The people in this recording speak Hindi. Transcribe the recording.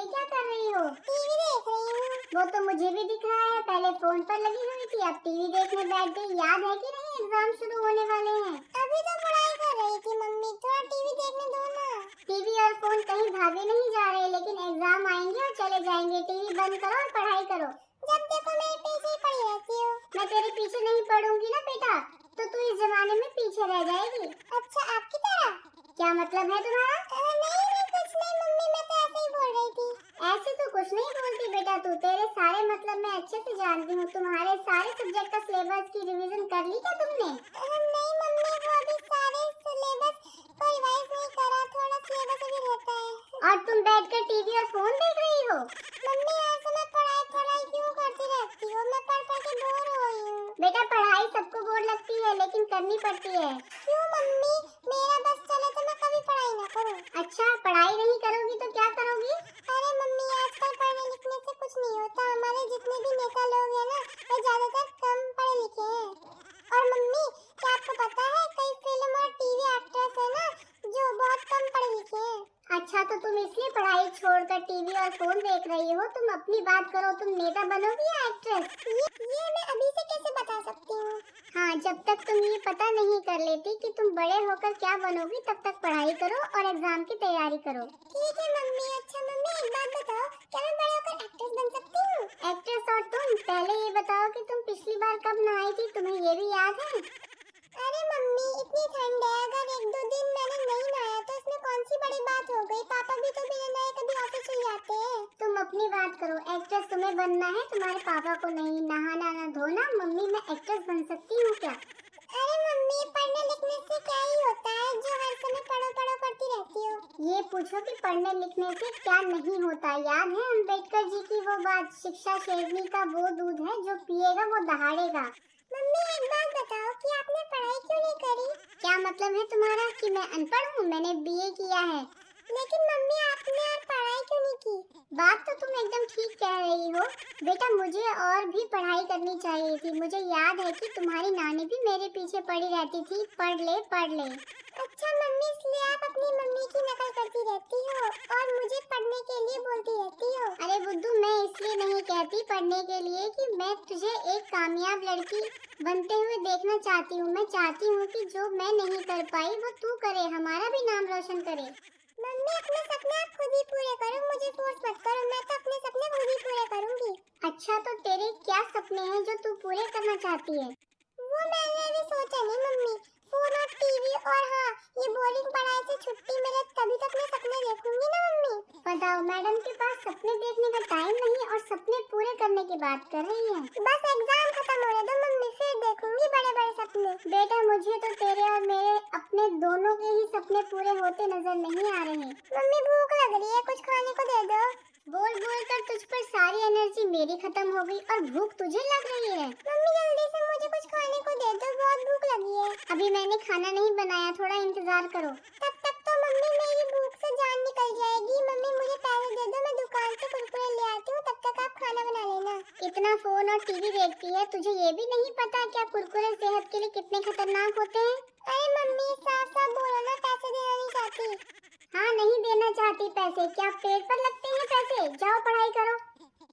क्या कर रही हो? टीवी देख रही हूँ। वो तो मुझे भी दिख रहा है, पहले फोन पर लगी हुई थी, अब टीवी देखने बैठ गई। याद है कि नहीं एग्जाम शुरू होने वाले हैं? अभी तो पढ़ाई कर रही थी मम्मी, थोड़ा टीवी देखने दो ना। टीवी और फोन कहीं भागे नहीं जा रहे, लेकिन एग्जाम आएंगे और चले जाएंगे। टीवी बंद करो और पढ़ाई करो। जब देखो मेरे पीछे ही पड़ी रहती हो। मैं तेरे पीछे नहीं पढ़ूंगी ना बेटा, तो तू इस जमाने में पीछे रह जाएगी। अच्छा, आपकी तरह? क्या मतलब है तुम्हारा? नहीं कुछ नहीं मम्मी, मैं तो ऐसे ही बोल रही थी। ऐसे तो कुछ नहीं बोलती बेटा तू, तेरे सारे मतलब मैं अच्छे से जानती हूँ। तुम्हारे सारे सब्जेक्ट का सिलेबस की रिवीजन कर ली क्या तुमने? नहीं मम्मी, वो अभी सारे सिलेबस को रिवाइज नहीं करा, थोड़ा सिलेबस अभी रहता है। और तुम बैठकर टीवी और फोन देख रही हो? मम्मी ऐसे में पढ़ाई क्यों करती रहती हो? मैं पढ़ के बोर हो रही हूँ। बेटा पढ़ाई सबको बोर लगती है, लेकिन करनी पड़ती है। क्यों मम्मी? मेरा बस चले तो मैं कभी पढ़ाई ना करूँ। अच्छा, पढ़ाई नहीं करोगी तो क्या करोगी? अरे मम्मी, आजकल पढ़ने लिखने से कुछ नहीं होता। हमारे जितने भी नेता लोग हैं ना, वो ज्यादातर कम पढ़े लिखे हैं। और मम्मी, क्या आपको पता है कई फिल्म और टीवी एक्टर्स है ना जो बहुत कम पढ़े लिखे हैं। अच्छा, तो तुम इसलिए पढ़ाई छोड़कर टीवी और फोन देख रही हो? तुम अपनी बात करो, तुम नेता बनोगी या एक्ट्रेस? ये मैं अभी से कैसे बता सकती हूँ? हाँ, जब तक तुम ये पता नहीं कर लेती कि तुम बड़े होकर क्या बनोगी, तब तक पढ़ाई करो और एग्जाम की तैयारी करो। ठीक है मम्मी। अच्छा मम्मी, एक बात बताओ, क्या मैं बड़े होकर एक्ट्रेस बन सकती हूँ? एक्ट्रेस और तुम पहले ये बताओ कि तुम पिछली बार कब नहाई थी, तुम्हें ये भी याद है? अरे मम्मी, इतनी ठंड है, अगर एक दो दिन मैंने नहीं नहाया तो इसमें कौन सी बड़ी बात हो गई? पापा भी तो बिना नहाए कभी ऑफिस चले जाते हैं। तुम अपनी बात करो, एक्ट्रेस तुम्हें बनना है, तुम्हारे पापा को नहीं। नहाना ना धोना। मम्मी मैं एक्ट्रेस बन सकती हूँ क्या? अरे मम्मी, पढ़ने लिखने से क्या ही होता है जो हर समय पढ़ो पढ़ो करती रहती हो? ये पूछो कि पढ़ने लिखने से क्या नहीं होता। याद है अम्बेडकर जी की वो बात, शिक्षा शेरनी का वो दूध है, जो पिएगा वो दहाड़ेगा। मम्मी एक बात बताओ कि आपने पढ़ाई क्यों नहीं करी? क्या मतलब है तुम्हारा कि मैं अनपढ़ हूँ? मैंने बीए किया है। लेकिन मम्मी, आपने और पढ़ाई क्यों नहीं की? बात तो तुम एकदम ठीक कह रही हो बेटा, मुझे और भी पढ़ाई करनी चाहिए थी। मुझे याद है कि तुम्हारी नानी भी मेरे पीछे पड़ी रहती थी, पढ़ ले पढ़ ले। अच्छा मम्मी, इसलिए आप अपनी मम्मी की नकल करती रहती हो और मुझे पढ़ने के लिए बोलती रहती हो। अरे बुद्धू, मैं इसलिए नहीं कहती पढ़ने के लिए कि मैं तुझे एक कामयाब लड़की बनते हुए देखना चाहती हूँ। मैं चाहती हूँ कि जो मैं नहीं कर पाई वो तू करे, हमारा भी नाम रोशन करे। मम्मी अपने सपने आप खुद ही पूरे करो, मुझे फोर्स मत करो, मैं तो अपने सपने खुद ही पूरे करूंगी। अच्छा, तो तेरे क्या सपने हैं जो तू पूरे करना चाहती है? वो मैंने अभी सोचा नहीं मम्मी। फोन और टीवी और हाँ, ये बोरिंग पढ़ाई से छुट्टी मिले तभी तो अपने सपने देखूंगी ना मम्मी। बताओ, मैडम के पास सपने देखने का टाइम नहीं और सपने पूरे करने की बात कर रही है। बस एग्जाम खत्म होने दो मम्मी, फिर देखूंगी बड़े बड़े सपने। बेटा मुझे तो तेरे और मेरे अपने दोनों के ही सपने पूरे होते नजर नहीं आ रहे। मम्मी भूख लग रही है, कुछ खाने को दे दो। बोल बोल कर तुझ पर सारी एनर्जी मेरी खत्म हो गई और भूख तुझे लग रही है। मम्मी जल्दी से मुझे कुछ खाने को दे दो, बहुत भूख लगी है। अभी मैंने खाना नहीं बनाया, थोड़ा इंतजार करो। तब तक तो मम्मी मेरी भूख से जान निकल जाएगी। मम्मी मुझे पैसे दे दो, मैं दुकान से कुरकुरे ले आती हूँ, तब तक आप खाना बना लेना। इतना फोन और टीवी देखती है, तुझे ये भी नहीं पता क्या कुरकुरे सेहत के लिए कितने खतरनाक होते हैं? अरे मम्मी साफ साफ बोलो ना, पैसे देना नहीं चाहती। हाँ, नहीं देना चाहती पैसे? क्या पेट पर लगते हैं पैसे? जाओ पढ़ाई करो।